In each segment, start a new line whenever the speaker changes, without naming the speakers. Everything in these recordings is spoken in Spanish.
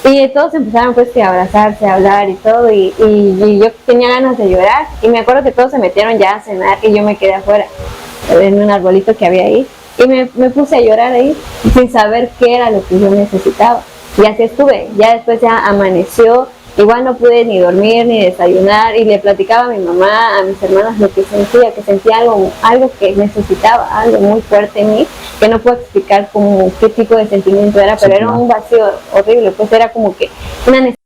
Y todos empezaron pues a abrazarse, a hablar y todo, y yo tenía ganas de llorar, y me acuerdo que todos se metieron ya a cenar y yo me quedé afuera, en un arbolito que había ahí, y me puse a llorar ahí, sin saber qué era lo que yo necesitaba, y así estuve. Ya después ya amaneció, igual no pude ni dormir ni desayunar, y le platicaba a mi mamá, a mis hermanas lo que sentía algo que necesitaba, algo muy fuerte en mí, que no puedo explicar como qué tipo de sentimiento era, pero era un vacío horrible, pues era como que una necesidad.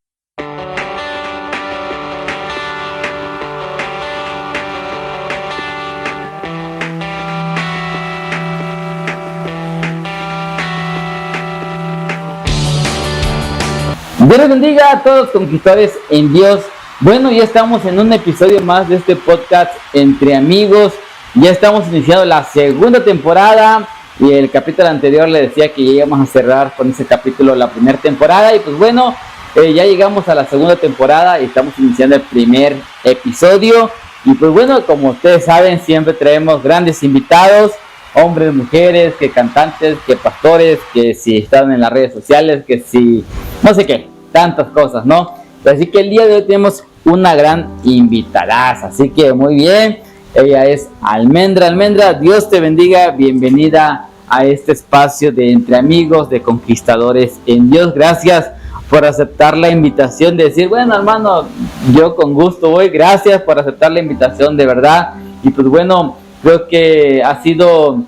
Dios les bendiga a todos conquistadores en Dios. Bueno, ya estamos en un episodio más de este podcast Entre Amigos. Ya estamos iniciando la segunda temporada, y el capítulo anterior le decía que ya íbamos a cerrar con ese capítulo la primera temporada, y pues bueno, ya llegamos a la segunda temporada y estamos iniciando el primer episodio. Y pues bueno, como ustedes saben, siempre traemos grandes invitados, hombres, mujeres, que cantantes, que pastores, que si están en las redes sociales, que si no sé qué, tantas cosas, ¿no? Así que el día de hoy tenemos una gran invitada, así que muy bien, ella es Almendra. Almendra, Dios te bendiga, bienvenida a este espacio de Entre Amigos, de Conquistadores en Dios. Gracias por aceptar la invitación, de decir, bueno, hermano, yo con gusto voy. Gracias por aceptar la invitación, de verdad. Y pues bueno, creo que ha sido,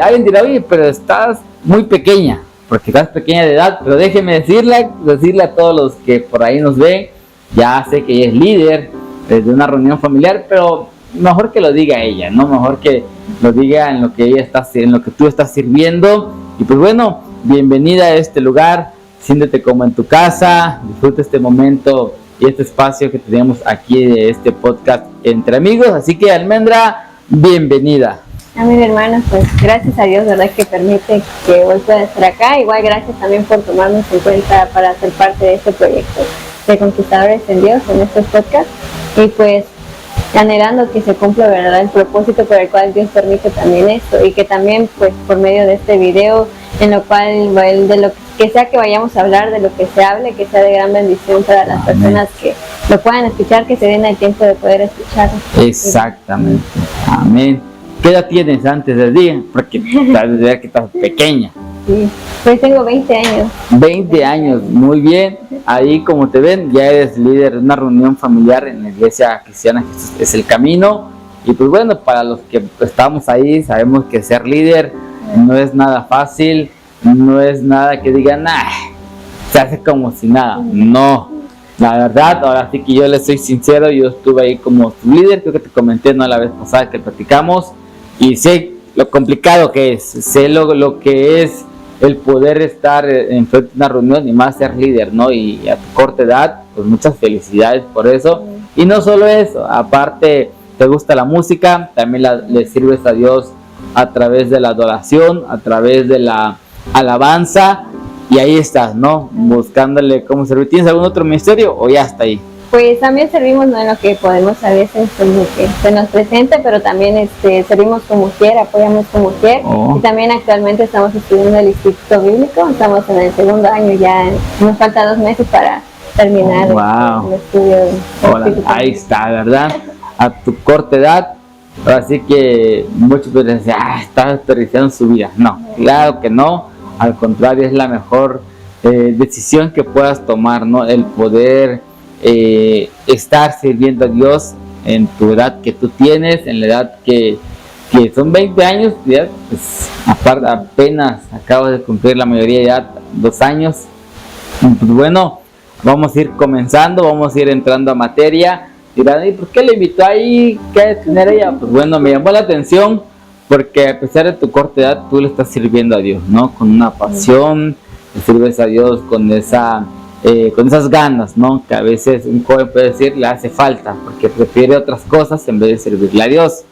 alguien dirá, oye, pero estás muy pequeña, porque estás pequeña de edad, pero déjeme decirle a todos los que por ahí nos ven, ya sé que ella es líder de una reunión familiar, pero mejor que lo diga ella, ¿no? Mejor que lo diga en lo que ella está, en lo que tú estás sirviendo. Y pues bueno, bienvenida a este lugar, siéntete como en tu casa, disfruta este momento y este espacio que tenemos aquí de este podcast Entre Amigos. Así que Almendra, bienvenida.
Amén, hermanos, pues gracias a Dios, ¿verdad?, que permite que hoy pueda estar acá. Igual gracias también por tomarnos en cuenta para ser parte de este proyecto de Conquistadores en Dios, en estos podcasts. Y pues anhelando que se cumpla, ¿verdad?, el propósito por el cual Dios permite también esto, y que también pues por medio de este video, en lo cual de lo que sea que vayamos a hablar, de lo que se hable, que sea de gran bendición para las personas que lo puedan escuchar, que se den el tiempo de poder escucharlo.
Exactamente, amén. ¿Qué edad tienes antes del día? Porque sabes de que estás pequeña.
Sí, pues tengo 20 años.
20 años, muy bien. Ahí, como te ven, ya eres líder de una reunión familiar en la iglesia cristiana Jesús es el Camino. Y pues bueno, para los que estamos ahí, sabemos que ser líder no es nada fácil, no es nada que digan, se hace como si nada. No, la verdad, ahora sí que yo les soy sincero, yo estuve ahí como tu líder, creo que te comenté, ¿no?, la vez pasada que platicamos, y sé lo complicado que es, sé lo que es el poder estar en frente de una reunión, y más ser líder, ¿no? Y a tu corta edad, pues muchas felicidades por eso. Y no solo eso, aparte te gusta la música, también le sirves a Dios a través de la adoración, a través de la alabanza, y ahí estás, ¿no?, buscándole cómo servir. ¿Tienes algún otro ministerio o ya está ahí?
Pues también servimos, ¿no?, en lo que podemos a veces, en lo que se nos presente, pero también servimos como quiera, apoyamos como quiera. Y también actualmente estamos estudiando el Instituto Bíblico, estamos en el segundo año, ya nos falta 2 meses para terminar el estudio.
Ahí está, ¿verdad? A tu corta edad, así que muchos pueden decir, está desperdiciando su vida. No, claro que no, al contrario, es la mejor decisión que puedas tomar, ¿no? El poder estar sirviendo a Dios en tu edad que tú tienes, en la edad que son 20 años, ya, pues, aparte, apenas acabo de cumplir la mayoría de edad, 2 años. Pues bueno, vamos a ir comenzando, vamos a ir entrando a materia. Dirán, ¿y por qué le invitó ahí? ¿Qué hay de tener ella? Pues bueno, me llamó la atención porque a pesar de tu corta edad, tú le estás sirviendo a Dios, ¿no? Con una pasión, le sirves a Dios con esas ganas, ¿no? Que a veces un joven puede decir le hace falta, porque prefiere otras cosas en vez de servirle a Dios.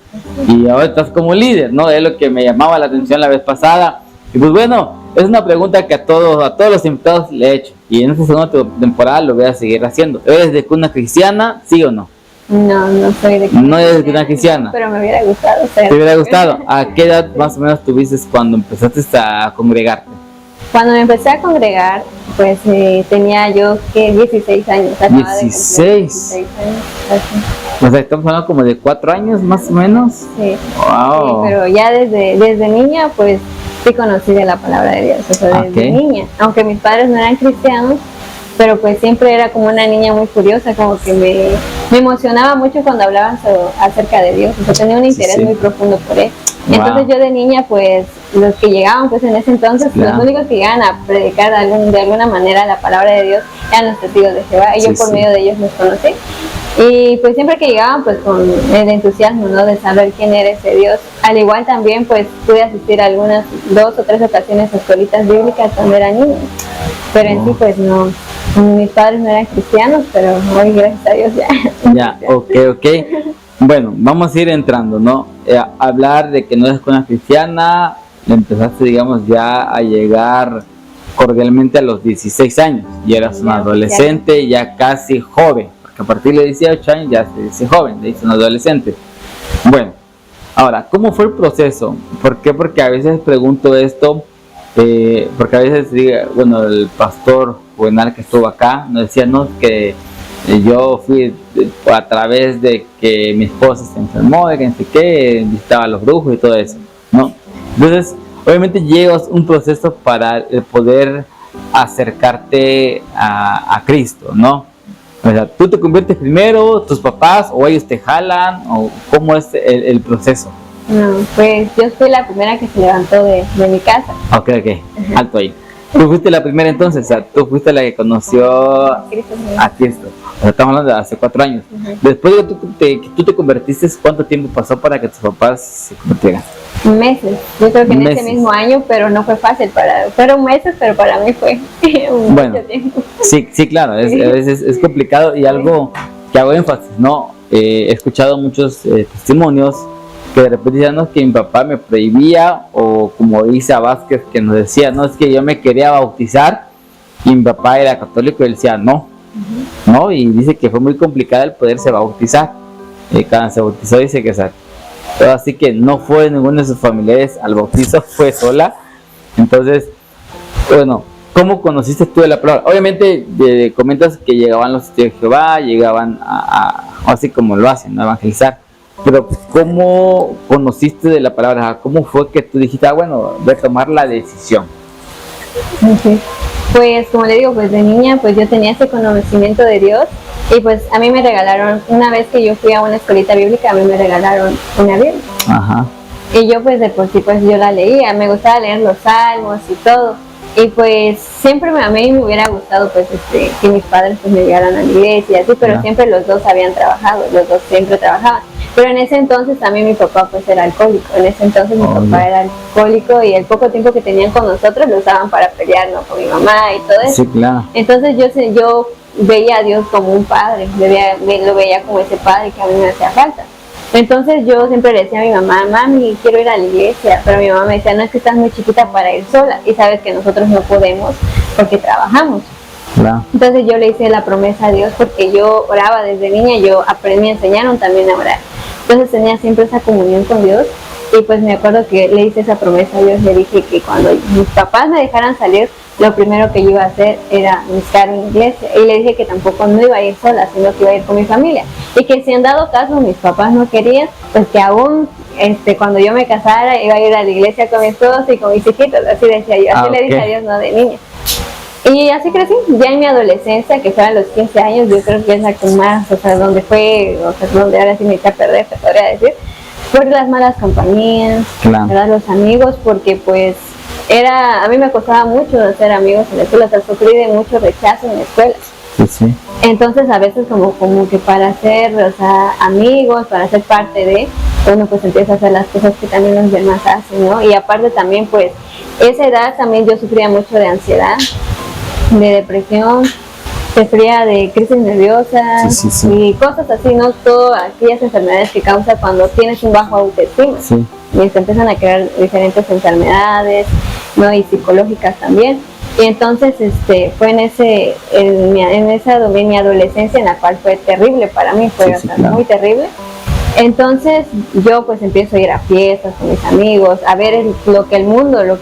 Y ahora estás como líder, ¿no? Es lo que me llamaba la atención la vez pasada. Y pues bueno, es una pregunta que a todos los invitados le he hecho, y en esta segunda temporada lo voy a seguir haciendo. ¿Eres de cuna cristiana, sí o no?
No, no soy de cuna.
No eres de cuna cristiana.
Pero me hubiera gustado ser.
¿Te hubiera gustado? ¿A qué edad más o menos tuviste cuando empezaste a congregarte?
Cuando me empecé a congregar, pues tenía yo que 16 años. Acababa
16.
De 16 años. Así.
O sea, estamos hablando como de 4 años más o menos.
Sí.
Wow.
Sí, pero ya desde niña, pues sí conocí de la palabra de Dios, o sea, desde niña. Aunque mis padres no eran cristianos, pero pues siempre era como una niña muy curiosa, como que me emocionaba mucho cuando hablaban acerca de Dios, o sea, tenía un interés muy profundo por él. Wow. Entonces yo de niña, pues los que llegaban pues en ese entonces, los únicos que llegaban a predicar de alguna manera la palabra de Dios eran los testigos de Jehová, y yo por medio de ellos los conocí. Y pues siempre que llegaban pues con el entusiasmo, ¿no?, de saber quién era ese Dios. Al igual también pues pude asistir a algunas 2 o 3 ocasiones a escuelitas bíblicas cuando era niña, pero en sí pues no, mis padres no eran cristianos, pero hoy gracias a Dios ya.
Ya, ok. Bueno, vamos a ir entrando, ¿no? Hablar de que no eres una cristiana, empezaste, digamos, ya a llegar cordialmente a los 16 años, y eras una adolescente, ya casi joven, porque a partir de 18 años ya se dice joven, le dice un adolescente. Bueno, ahora, ¿cómo fue el proceso? ¿Por qué? Porque a veces pregunto esto, porque a veces, bueno, el pastor Juvenal que estuvo acá nos decía, no, que yo fui a través de que mi esposa se enfermó, de que no sé qué, visitaba a los brujos y todo eso, ¿no? Entonces, obviamente llevas un proceso para poder acercarte a Cristo, ¿no? O sea, ¿tú te conviertes primero, tus papás, o ellos te jalan, o cómo es el proceso?
No, pues yo fui la primera que se levantó de mi casa.
Ok, alto ahí. ¿Tú fuiste la primera entonces? O sea, tú fuiste la que conoció a Cristo. O sea, estamos hablando de hace 4 años. Después de que tú te convertiste, ¿cuánto tiempo pasó para que tus papás se convirtieran?
Meses. Yo creo que en ese mismo año, pero no fue fácil. Fueron meses, pero para mí fue mucho tiempo. Sí,
claro. A veces es complicado, y algo que hago énfasis, ¿no? He escuchado muchos testimonios que de repente decían, no, que mi papá me prohibía, o como Isa Vázquez que nos decía, no, es que yo me quería bautizar y mi papá era católico, y él decía no, no, y dice que fue muy complicado el poderse bautizar. Cuando se bautizó dice que así que no fue ninguno de sus familiares al bautizo, fue sola. Entonces, bueno, ¿cómo conociste tú de la palabra? Obviamente comentas que llegaban los testigos de Jehová, llegaban así como lo hacen, a evangelizar. Pero ¿cómo conociste de la palabra? ¿Cómo fue que tú dijiste, bueno, voy a tomar la decisión?
Okay. Pues como le digo, pues de niña pues yo tenía ese conocimiento de Dios, y pues a mí me regalaron, una vez que yo fui a una escuelita bíblica, a mí me regalaron una Biblia. Ajá. Y yo pues de por sí pues yo la leía, me gustaba leer los salmos y todo. Y pues siempre a mí me hubiera gustado pues que mis padres pues me llegaran a la iglesia y así, pero siempre los dos habían trabajado, los dos siempre trabajaban. Pero en ese entonces también mi papá pues era alcohólico, en ese entonces mi papá era alcohólico, y el poco tiempo que tenían con nosotros lo usaban para pelear, ¿no?, con mi mamá y todo eso.
Sí, claro.
Entonces yo veía a Dios como un padre, lo veía como ese padre que a mí me hacía falta. Entonces yo siempre le decía a mi mamá, mami, quiero ir a la iglesia, pero mi mamá me decía, no, es que estás muy chiquita para ir sola, y sabes que nosotros no podemos porque trabajamos. Claro. Entonces yo le hice la promesa a Dios, porque yo oraba desde niña, me enseñaron también a orar. Entonces tenía siempre esa comunión con Dios, y pues me acuerdo que le hice esa promesa a Dios, le dije que cuando mis papás me dejaran salir, lo primero que yo iba a hacer era buscar una iglesia, y le dije que tampoco no iba a ir sola, sino que iba a ir con mi familia, y que si en dado caso mis papás no querían, pues que aún cuando yo me casara iba a ir a la iglesia con mi esposo y con mis hijitos, así decía yo, así le dije a Dios, no, de niña. Y así crecí, ya en mi adolescencia, que fueron los 15 años, yo creo que es la que más, o sea, donde donde ahora sí me eché a perder, se podría decir, por las malas compañías, ¿verdad?, los amigos, porque pues a mí me costaba mucho hacer amigos en la escuela, o sea, sufrí de mucho rechazo en la escuela. Sí. Entonces a veces como que para ser, o sea, amigos, para ser parte de, uno pues empieza a hacer las cosas que también los demás hacen, ¿no? Y aparte también pues, esa edad también yo sufría mucho de ansiedad, de depresión, sufría de crisis nerviosas, y cosas así, ¿no? Todas aquellas enfermedades que causa cuando tienes un bajo autoestima. Sí. Y se empiezan a crear diferentes enfermedades, ¿no?, y psicológicas también. Y entonces fue en mi adolescencia, en la cual fue terrible para mí, fue muy terrible. Entonces yo pues empiezo a ir a fiestas con mis amigos, a ver lo que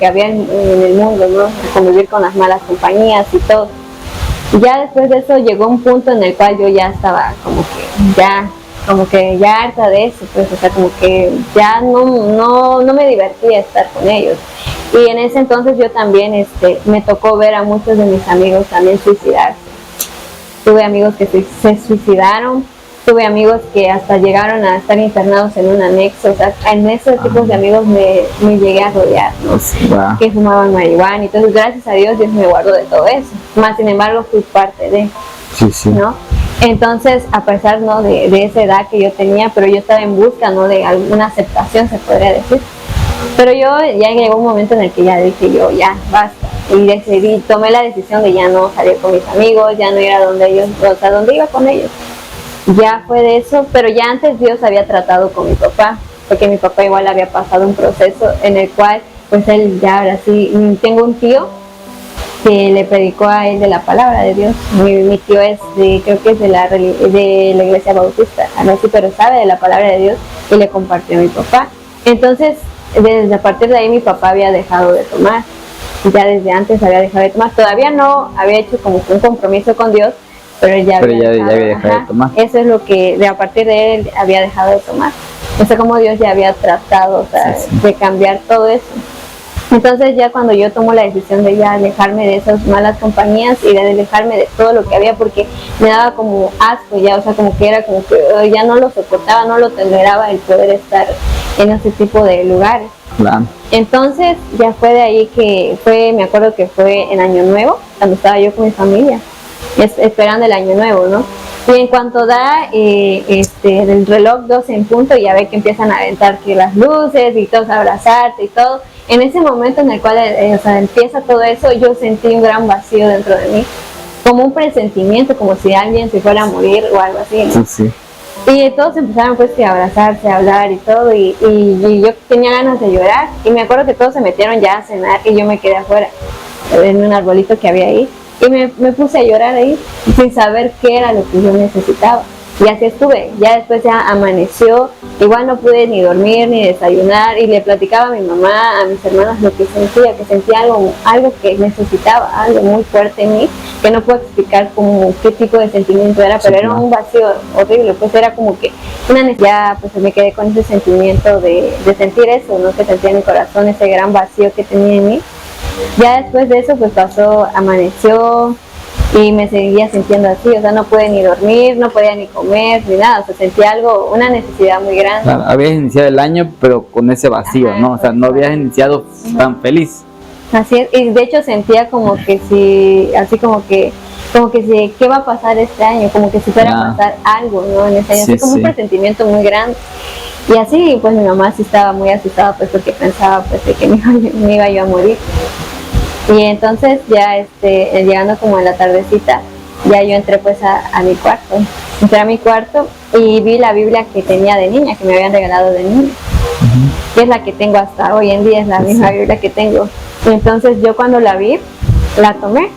había en el mundo, ¿no? A convivir con las malas compañías y todo. Y ya después de eso llegó un punto en el cual yo ya estaba como que ya harta de eso, pues, o sea, como que ya no me divertía estar con ellos. Y en ese entonces yo también me tocó ver a muchos de mis amigos también suicidarse. Tuve amigos que se suicidaron, tuve amigos que hasta llegaron a estar internados en un anexo, o sea, en esos tipos de amigos me llegué a rodear, ¿no?
Wow.
Que fumaban marihuana, entonces gracias a Dios me guardó de todo eso, más sin embargo fui parte de,
Sí.
¿no? Entonces, a pesar, ¿no? de esa edad que yo tenía, pero yo estaba en busca, ¿no? de alguna aceptación, se podría decir. Pero yo ya llegó un momento en el que ya dije yo, ya, basta. Y tomé la decisión de ya no salir con mis amigos, ya no ir a donde ellos, o sea, donde iba con ellos. Ya fue de eso, pero ya antes Dios había tratado con mi papá, porque mi papá igual había pasado un proceso en el cual, pues él ya ahora sí, tengo un tío que le predicó a él de la palabra de Dios. Mi tío creo que es de la iglesia bautista, algo así, pero sabe de la palabra de Dios y le compartió a mi papá. Entonces, a partir de ahí mi papá había dejado de tomar, ya desde antes había dejado de tomar, todavía no había hecho como un compromiso con Dios, pero ya había dejado de tomar. Eso es lo que a partir de él había dejado de tomar. O sea, como Dios ya había tratado, o sea, de cambiar todo eso. Entonces ya cuando yo tomo la decisión de ya alejarme de esas malas compañías y de alejarme de todo lo que había, porque me daba como asco ya, o sea, como que era como que ya no lo soportaba, no lo toleraba el poder estar en ese tipo de lugares.
Claro.
Entonces ya fue de ahí me acuerdo que fue en Año Nuevo, cuando estaba yo con mi familia, esperando el Año Nuevo, ¿no? Y en cuanto da el reloj 12 en punto, ya ve que empiezan a aventar que las luces y todos a abrazarte y todo. En ese momento en el cual empieza todo eso, yo sentí un gran vacío dentro de mí, como un presentimiento, como si alguien se fuera a morir o algo así, ¿no?
Sí.
Y todos empezaron pues a abrazarse, a hablar y todo, y yo tenía ganas de llorar, y me acuerdo que todos se metieron ya a cenar y yo me quedé afuera, en un arbolito que había ahí, y me puse a llorar ahí, sin saber qué era lo que yo necesitaba. Y así estuve, ya después ya amaneció, igual no pude ni dormir ni desayunar, y le platicaba a mi mamá, a mis hermanas lo que sentía algo que necesitaba, algo muy fuerte en mí, que no puedo explicar como qué tipo de sentimiento era, pero era un vacío horrible, pues era como que una necesidad, pues me quedé con ese sentimiento de sentir eso, ¿no? Que sentía en mi corazón, ese gran vacío que tenía en mí. Ya después de eso pues amaneció, y me seguía sintiendo así, o sea, no pude ni dormir, no podía ni comer, ni nada, o sea, sentía una necesidad muy grande.
Claro, habías iniciado el año, pero con ese vacío, ajá, ¿no? O sea, no habías iniciado tan feliz.
Así es, y de hecho sentía como que ¿qué va a pasar este año? Como que si fuera a pasar algo, ¿no? En ese año, así como un presentimiento muy grande. Y así, pues mi mamá sí estaba muy asustada, pues porque pensaba, pues, de que me iba yo a morir. Y entonces ya llegando como en la tardecita, ya yo entré pues a mi cuarto. Entré a mi cuarto y vi la Biblia que tenía de niña, que me habían regalado de niña. Que es la que tengo hasta hoy en día, es la misma Biblia que tengo. Y entonces yo cuando la vi, la tomé.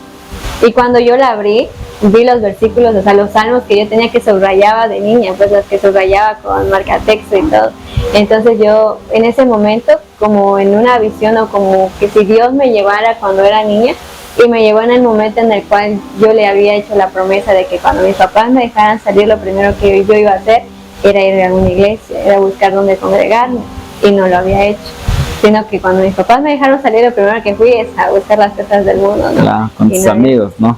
Y cuando yo la abrí, vi los versículos, o sea, los salmos que yo tenía que subrayaba de niña, pues los que subrayaba con marcatexto y todo. Entonces yo, en ese momento, como en una visión, o como que si Dios me llevara cuando era niña, y me llevó en el momento en el cual yo le había hecho la promesa de que cuando mis papás me dejaran salir, lo primero que yo iba a hacer era ir a una iglesia, era buscar dónde congregarme, y no lo había hecho. Sino que cuando mis papás me dejaron salir, lo primero que fui es a buscar las cosas del mundo, ¿no?
Claro, con tus amigos, ¿no?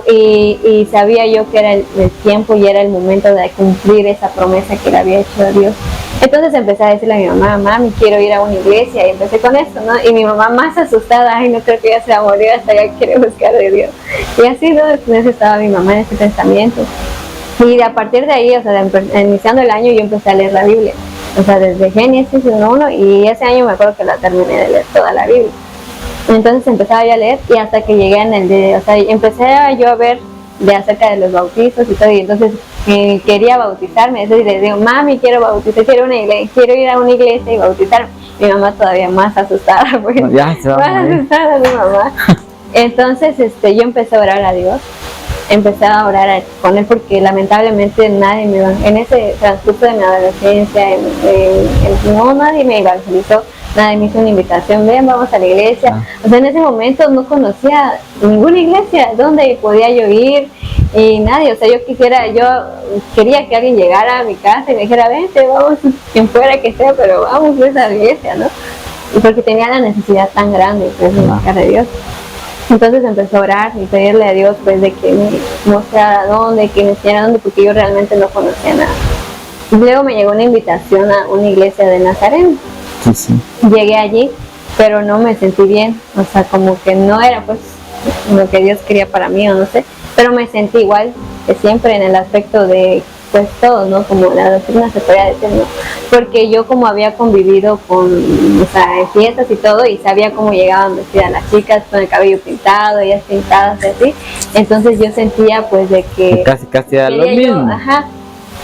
Y sabía yo que era el tiempo y era el momento de cumplir esa promesa que le había hecho a Dios. Entonces empecé a decirle a mi mamá, mami, quiero ir a una iglesia, y empecé con eso, ¿no? Y mi mamá más asustada, ay, no creo que ella se va a morir, hasta ya quiere buscar de Dios. Y así, ¿no? Entonces estaba mi mamá en ese pensamiento. Y a partir de ahí, o sea, iniciando el año, yo empecé a leer la Biblia. O sea, desde Génesis 1, y ese año me acuerdo que la terminé de leer toda la Biblia. Entonces empezaba yo a leer, y hasta que llegué empecé yo a ver acerca de los bautizos y todo, y entonces quería bautizarme. Entonces le digo, mami, quiero bautizar, quiero ir a una iglesia y bautizarme. Mi mamá todavía más asustada, pues,
ya se va
más asustada mi mamá. Entonces yo empecé a orar a Dios, empecé a orar con él porque lamentablemente nadie me en ese transcurso de mi adolescencia, no, nadie me evangelizó, nadie me hizo una invitación, ven, vamos a la iglesia. O sea, en ese momento no conocía ninguna iglesia donde podía yo ir y nadie, o sea, yo quería que alguien llegara a mi casa y me dijera, vente, vamos, quien fuera que sea, pero vamos pues, a la iglesia, ¿no? Y porque tenía la necesidad tan grande pues, de buscar de Dios. Entonces empecé a orar y pedirle a Dios pues de que me mostrara dónde, que me enseñara dónde, porque yo realmente no conocía nada. Y luego me llegó una invitación a una iglesia de Nazareno.
Sí.
Llegué allí, pero no me sentí bien, o sea, como que no era pues lo que Dios quería para mí, o no sé, pero me sentí igual que siempre en el aspecto de pues todo, ¿no? Como la doctrina se podría decir, ¿no? Porque yo como había convivido con, o sea, en fiestas y todo, y sabía cómo llegaban vestidas las chicas con el cabello pintado, ellas pintadas y así, entonces yo sentía pues de que
casi era lo mismo.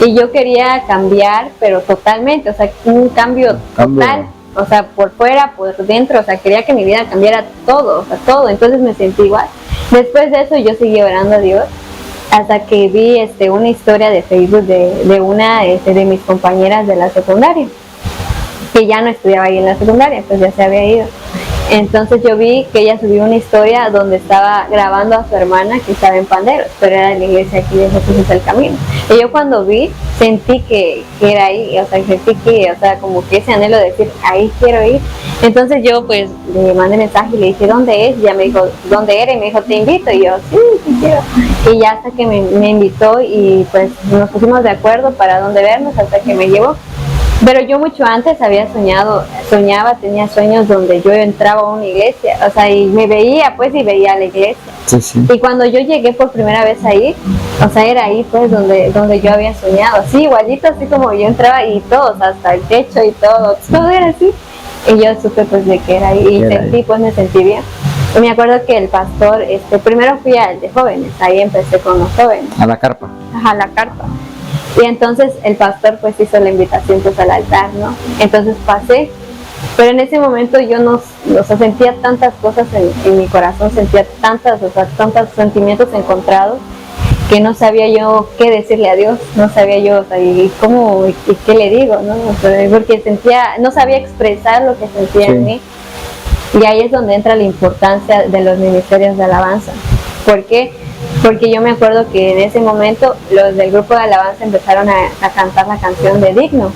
Y yo quería cambiar, pero totalmente, o sea, un cambio total, o sea, por fuera, por dentro, o sea, quería que mi vida cambiara todo, o sea, todo, entonces me sentí igual. Después de eso yo seguí orando a Dios, hasta que vi una historia de Facebook de una de mis compañeras de la secundaria, que ya no estudiaba ahí en la secundaria, pues ya se había ido. Entonces yo vi que ella subió una historia donde estaba grabando a su hermana que estaba en Panderos, pero era de la iglesia aquí de Jesús es el Camino. Y yo cuando vi, sentí que era ahí, o sea, sentí que, o sea, como que ese anhelo de decir, ahí quiero ir. Entonces yo pues le mandé mensaje y le dije, ¿dónde es? Y ella me dijo, ¿dónde era? Y me dijo, te invito. Y yo, sí quiero. Y ya hasta que me invitó y pues nos pusimos de acuerdo para dónde vernos, hasta que me llevó. Pero yo mucho antes había tenía sueños donde yo entraba a una iglesia, o sea, y me veía pues y veía la iglesia.
Sí.
Y cuando yo llegué por primera vez ahí, o sea, era ahí pues donde yo había soñado, así igualito, así como yo entraba y todos, hasta el techo y todo era así. Y yo supe pues de que era ahí y sentí, pues me sentí bien. Y me acuerdo que el pastor, primero fui al de jóvenes, ahí empecé con los jóvenes.
A la carpa.
Ajá, la carpa. Y entonces el pastor pues hizo la invitación pues al altar, ¿no? Entonces pasé, pero en ese momento yo no, o sea, sentía tantas cosas en mi corazón, sentía tantos sentimientos encontrados, que no sabía yo qué decirle a Dios, no sabía yo, o sea, y cómo, y qué le digo, ¿no? O sea, porque no sabía expresar lo que sentía en mí. Y ahí es donde entra la importancia de los ministerios de alabanza. ¿Por qué? Porque yo me acuerdo que en ese momento los del grupo de alabanza empezaron a cantar la canción de Digno,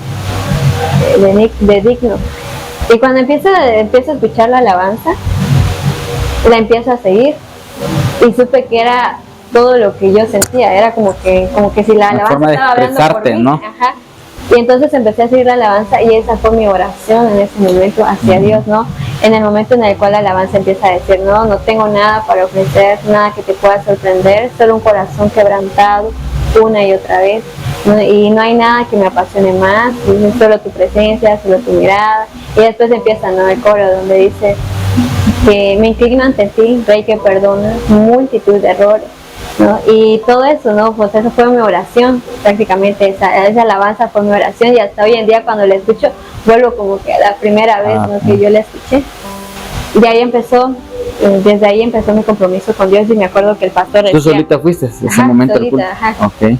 de Digno. Y cuando empiezo a escuchar la alabanza, la empiezo a seguir y supe que era todo lo que yo sentía, era como que si la alabanza estaba hablando por mí, ¿no? Ajá. Y entonces empecé a seguir la alabanza y esa fue mi oración en ese momento hacia Dios, ¿no? En el momento en el cual la alabanza empieza a decir, no tengo nada para ofrecer, nada que te pueda sorprender, solo un corazón quebrantado una y otra vez, ¿no? Y no hay nada que me apasione más, solo tu presencia, solo tu mirada. Y después empieza, ¿no?, el coro donde dice que me inclino ante ti, Rey que perdona multitud de errores, ¿no? Y todo eso, ¿no? Pues eso fue mi oración, prácticamente esa alabanza fue mi oración, y hasta hoy en día cuando la escucho vuelvo como que la primera vez, ¿no?, que yo la escuché. De ahí empezó, desde ahí empezó mi compromiso con Dios, y me acuerdo que el pastor decía,
¿tú solita fuiste en ese momento?
Solita, ajá.
Okay.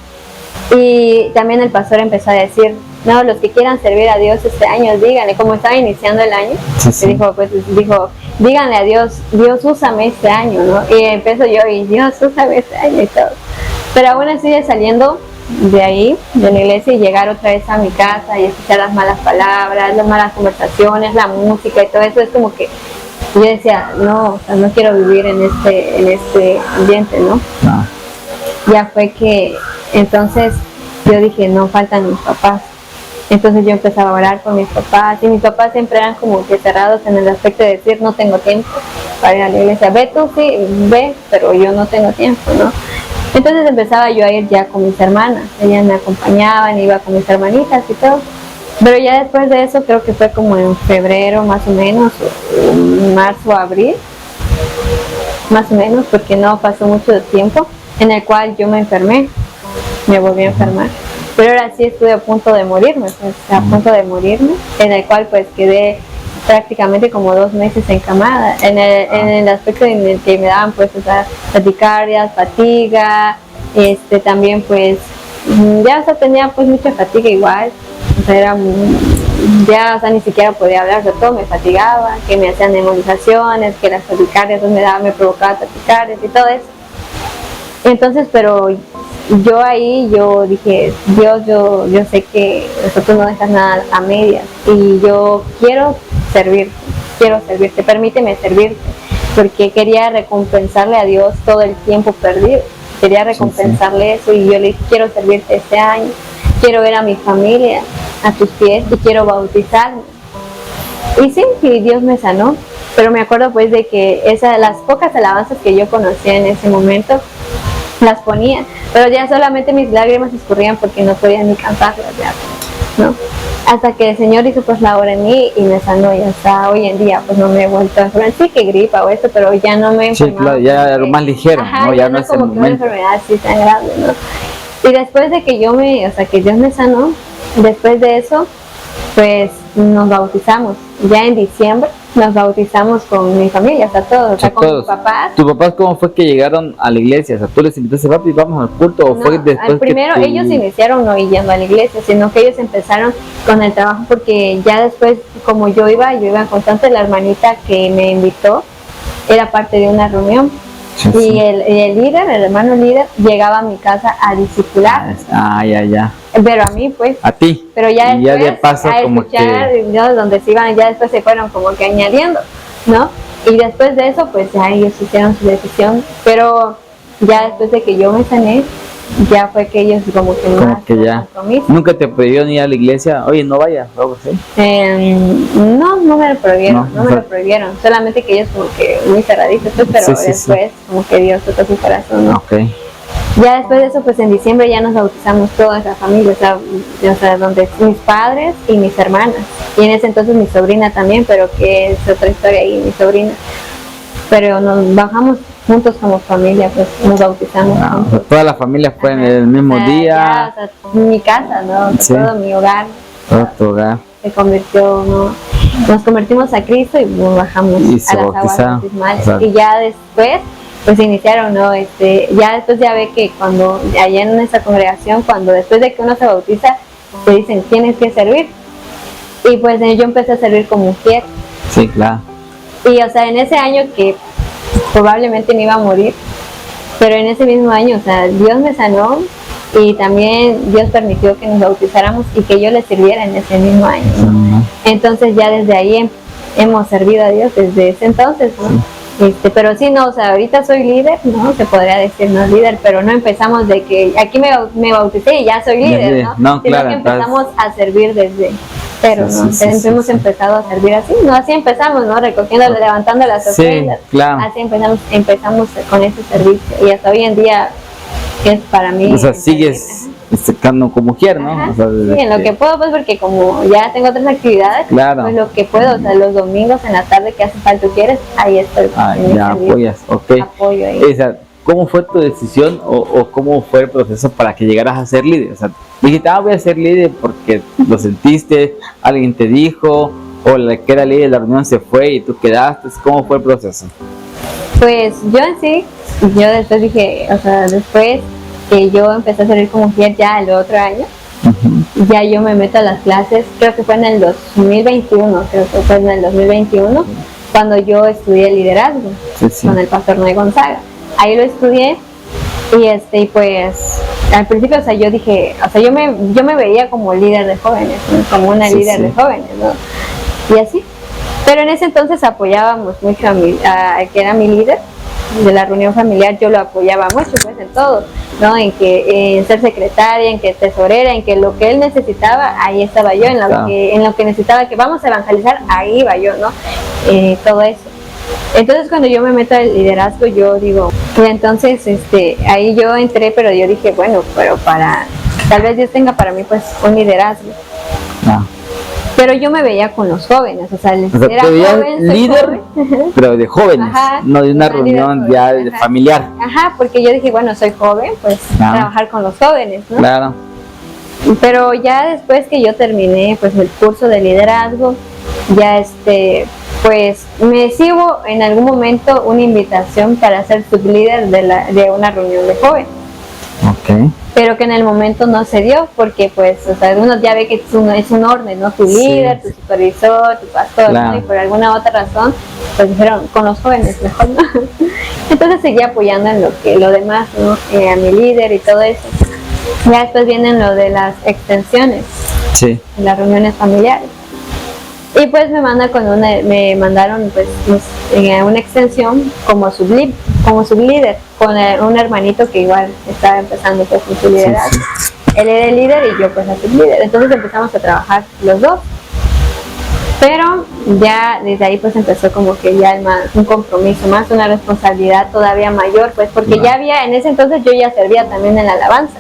Y también el pastor empezó a decir, no, los que quieran servir a Dios este año, díganle, como estaba iniciando el año,
sí.
Dijo, díganle a Dios, Dios úsame este año, ¿no? Y empiezo yo, y Dios úsame este año y todo. Pero aún así saliendo de ahí, de la iglesia, y llegar otra vez a mi casa y escuchar las malas palabras, las malas conversaciones, la música y todo eso, es como que yo decía, no, o sea, no quiero vivir en este ambiente, ¿no?
No.
Ya fue que entonces yo dije, no, faltan mis papás. Entonces yo empezaba a orar con mis papás, y mis papás siempre eran como que cerrados en el aspecto de decir, no tengo tiempo para ir a la iglesia. Ve tú, sí, ve, pero yo no tengo tiempo, ¿no? Entonces empezaba yo a ir ya con mis hermanas, ellas me acompañaban, iba con mis hermanitas y todo. Pero ya después de eso, creo que fue como en febrero más o menos, marzo, abril, más o menos, porque no pasó mucho tiempo, en el cual yo me enfermé, me volví a enfermar. Pero ahora sí estuve a punto de morirme, en el cual pues quedé prácticamente como 2 meses encamada, en el aspecto en el que me daban pues taquicardias, fatiga, También pues ya tenía pues mucha fatiga igual, o sea, ya, o sea, ni siquiera podía hablar, de todo me fatigaba, que me hacían nebulizaciones, que las taquicardias me provocaba taquicardias y todo eso. Entonces, pero yo dije, Dios, yo sé que nosotros no dejas nada a medias y yo quiero servirte, permíteme servirte, porque quería recompensarle a Dios todo el tiempo perdido, quería recompensarle eso y yo le dije, quiero servirte este año, quiero ver a mi familia a tus pies y quiero bautizarme. Y sí, y Dios me sanó, pero me acuerdo pues de que las pocas alabanzas que yo conocía en ese momento, las ponía, pero ya solamente mis lágrimas escurrían porque no podía ni cantarlas ya, ¿no? Hasta que el Señor hizo pues la obra en mí y me sanó, y hasta hoy en día pues no me he vuelto a enfermar, sí que gripa o esto, pero ya no me he enfermado.
Sí, claro, ya era lo más ligero, ¿no?
Ya no es como que una enfermedad así tan grande, ¿no? Y después de que que Dios me sanó, después de eso, pues nos bautizamos, ya en diciembre nos bautizamos con mi familia, o sea, todos, o sea, con mis papás.
¿Tus papás cómo fue que llegaron a la iglesia? O sea, ¿tú les invitaste, papi, vamos al culto? ¿O fue después
primero que ellos iniciaron no yendo a la iglesia, sino que ellos empezaron con el trabajo, porque ya después, como yo iba constante, la hermanita que me invitó era parte de una reunión. Sí, y el líder, el hermano líder, llegaba a mi casa a discipular.
Ya.
Pero a mí, pues.
A ti.
Pero ya después,
ya de paso, a como
escuchar, que... ¿no? Donde se iban, ya después se fueron como que añadiendo, ¿no? Y después de eso, pues ya ellos hicieron su decisión. Pero ya después de que yo me sané, ya fue que ellos como que
ya. ¿Nunca te prohibieron ir a la iglesia? Oye, no vayas, o algo así.
No me lo prohibieron, no me lo prohibieron. Solamente que ellos como que muy cerraditos, pues, pero después como que Dios tocó su corazón, ¿no?
Okay.
Ya después de eso, pues en diciembre ya nos bautizamos toda esa familia, o sea, donde mis padres y mis hermanas. Y en ese entonces mi sobrina también, pero que es otra historia ahí, mi sobrina. Pero nos bajamos juntos como familia, pues nos bautizamos juntos.
Toda la familia fue en el mismo día.
Ya, o sea, mi casa, ¿no? Sí. Todo mi hogar.
Todo tu hogar.
Se convirtió, ¿no? Nos convertimos a Cristo y nos bajamos
a las
aguas bautismales. Y ya después, pues iniciaron, ¿no? Ya después ya ve que cuando, allá en esa congregación, cuando después de que uno se bautiza, te dicen, tienes que servir. Y pues yo empecé a servir como mujer.
Sí, claro.
Y, o sea, en ese año que probablemente me iba a morir, pero en ese mismo año, o sea, Dios me sanó y también Dios permitió que nos bautizáramos y que yo le sirviera en ese mismo año, ¿no? Entonces ya desde ahí hemos servido a Dios desde ese entonces, ¿no? Sí. Pero sí, no, o sea, ahorita soy líder, ¿no? Se podría decir, no líder, pero no empezamos de que aquí me bauticé y ya soy líder, ¿no?
No,
sino
claro,
que empezamos a servir desde... Pero hemos empezado a servir así, ¿no? Así empezamos, ¿no? Recogiendo, levantando las ofrendas.
Sí, claro.
Así empezamos con ese servicio y hasta hoy en día es para mí.
O sea, sigues como mujer, ¿no?
Ajá,
o sea,
sí, en lo que puedo, pues porque como ya tengo otras actividades,
claro.
Pues lo que puedo, o sea, los domingos en la tarde que hace falta quieres, ahí estoy.
Ya apoyas, ok.
Apoyo ahí.
O sea, ¿cómo fue tu decisión o cómo fue el proceso para que llegaras a ser líder? O sea, dijiste, voy a ser líder porque lo sentiste, alguien te dijo, o la que era líder de la reunión se fue y tú quedaste. ¿Cómo fue el proceso?
Pues yo en sí, yo después dije, o sea, después que yo empecé a servir como mujer ya el otro año, ya yo me meto a las clases, creo que fue en el 2021, cuando yo estudié liderazgo con el pastor Noé Gonzaga. Ahí lo estudié y pues al principio, o sea, yo dije, o sea, yo me veía como líder de jóvenes, ¿no? Como una líder de jóvenes, ¿no? Y así. Pero en ese entonces apoyábamos mucho a que era mi líder de la reunión familiar, yo lo apoyaba mucho, pues en todo, ¿no? En ser secretaria, en que tesorera, en que lo que él necesitaba, ahí estaba yo, en lo que necesitaba que vamos a evangelizar, ahí iba yo, ¿no? Todo eso. Entonces cuando yo me meto al liderazgo, yo digo, y entonces ahí yo entré, pero yo dije, bueno, pero tal vez Dios tenga para mí pues un liderazgo. Pero yo me veía con los jóvenes, o sea era joven,
líder, joven. Pero de jóvenes, no de una reunión ya familiar.
Ajá, porque yo dije, bueno, soy joven, pues trabajar con los jóvenes, ¿no?
Claro.
Pero ya después que yo terminé pues el curso de liderazgo, ya pues me recibo en algún momento una invitación para ser sublíder de una reunión de jóvenes.
Ok.
pero que en el momento no se dio, porque pues, o sea, uno ya ve que es un orden, ¿no? Tu líder, tu supervisor, tu pastor,
claro,
¿no? Y por alguna otra razón, pues dijeron, con los jóvenes mejor, ¿no? Entonces seguí apoyando en lo demás, ¿no? A mi líder y todo eso. Ya después vienen lo de las extensiones, las reuniones familiares. Y pues me mandaron pues una extensión como sublíder, con un hermanito que igual estaba empezando pues en su liderazgo. Él era el líder y yo pues la sublíder. Entonces empezamos a trabajar los dos. Pero ya desde ahí pues empezó como que ya un compromiso más, una responsabilidad todavía mayor, pues porque ya había, en ese entonces yo ya servía también en la alabanza.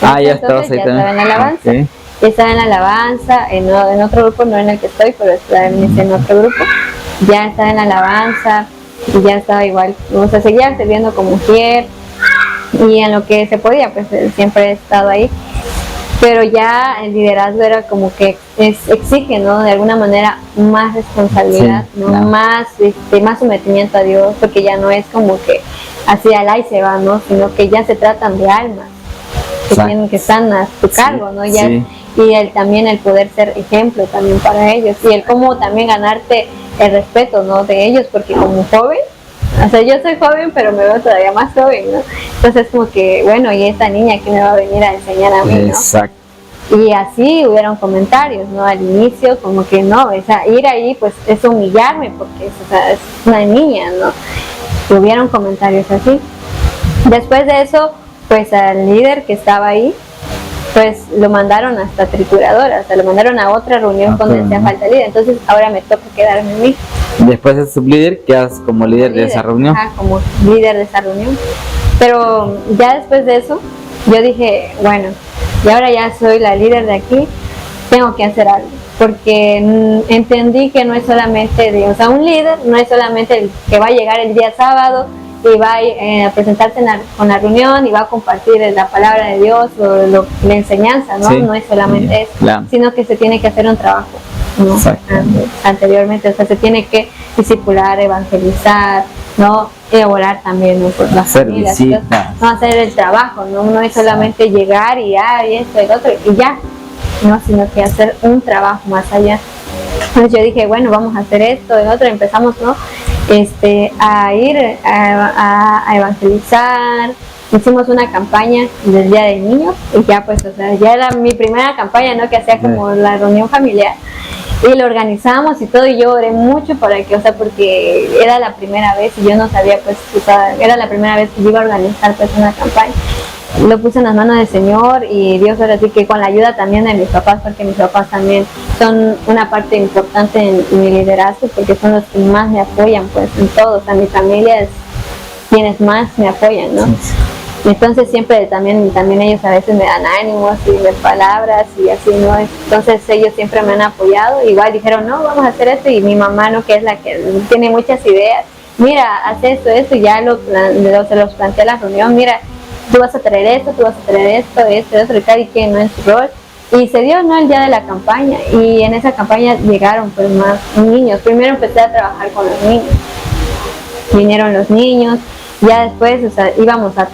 Ya estabas ahí también.
Estaba en la alabanza. Estaba en la alabanza, en otro grupo, no en el que estoy, pero estaba en otro grupo. Ya estaba en la alabanza y ya estaba igual, o sea, seguía sirviendo como mujer y en lo que se podía, pues siempre he estado ahí. Pero ya el liderazgo era como que exige, ¿no? De alguna manera más responsabilidad, ¿no? Más sometimiento a Dios, porque ya no es como que así al ahí se va, ¿no? Sino que ya se tratan de almas que están a tu cargo, ¿no? Ya y también el poder ser ejemplo también para ellos y el cómo también ganarte el respeto, ¿no? De ellos, porque como joven, o sea, yo soy joven pero me veo todavía más joven, ¿no? Entonces como que, bueno, y esta niña que me va a venir a enseñar a mí, ¿no?
Exacto.
Y así hubieron comentarios, ¿no? Al inicio como que no, o sea, ir ahí pues es humillarme porque o sea, es una niña, ¿no? Y hubieron comentarios así. Después de eso, pues al líder que estaba ahí, pues lo mandaron hasta trituradora, o sea, lo mandaron a otra reunión donde hacía falta líder. Entonces ahora me toca quedarme a mí.
Después de sublíder, quedas como líder de esa reunión.
Como líder de esa reunión. Pero ya después de eso, yo dije, bueno, y ahora ya soy la líder de aquí, tengo que hacer algo. Porque entendí que no es solamente Dios, o sea, un líder no es solamente el que va a llegar el día sábado y va a presentarse con la reunión y va a compartir la palabra de Dios o la enseñanza, ¿no? No es solamente eso, sino que se tiene que hacer un trabajo, ¿no? Anteriormente, o sea, se tiene que discipular, evangelizar, ¿no? Y orar también, ¿no? Por las familias, no hacer el trabajo, no es solamente llegar y esto y lo otro y ya, no, sino que hacer un trabajo más allá. Entonces yo dije, bueno, vamos a hacer esto y lo otro, empezamos, ¿no? A ir a evangelizar. Hicimos una campaña del Día del Niño y ya pues, o sea, ya era mi primera campaña, ¿no? Que hacía como la reunión familiar y lo organizamos y todo, y yo oré mucho para que, o sea, porque era la primera vez y yo no sabía, pues, o sea, era la primera vez que yo iba a organizar pues una campaña. Lo puse en las manos del Señor y Dios, ahora sí que con la ayuda también de mis papás, porque mis papás también son una parte importante en mi liderazgo, porque son los que más me apoyan pues en todo, o sea, mi familia es quienes más me apoyan, ¿no? Entonces siempre también ellos a veces me dan ánimos y me palabras y así, ¿no? Entonces ellos siempre me han apoyado, igual dijeron, no, vamos a hacer esto, y mi mamá, ¿no? Que es la que tiene muchas ideas, mira, haz esto, y ya se los planteé a la reunión, mira, tú vas a traer esto, otro, y cada quien, ¿no? En su rol. Y se dio, ¿no? El día de la campaña, y en esa campaña llegaron pues más niños. Primero empecé a trabajar con los niños, vinieron los niños, ya después, o sea, iba a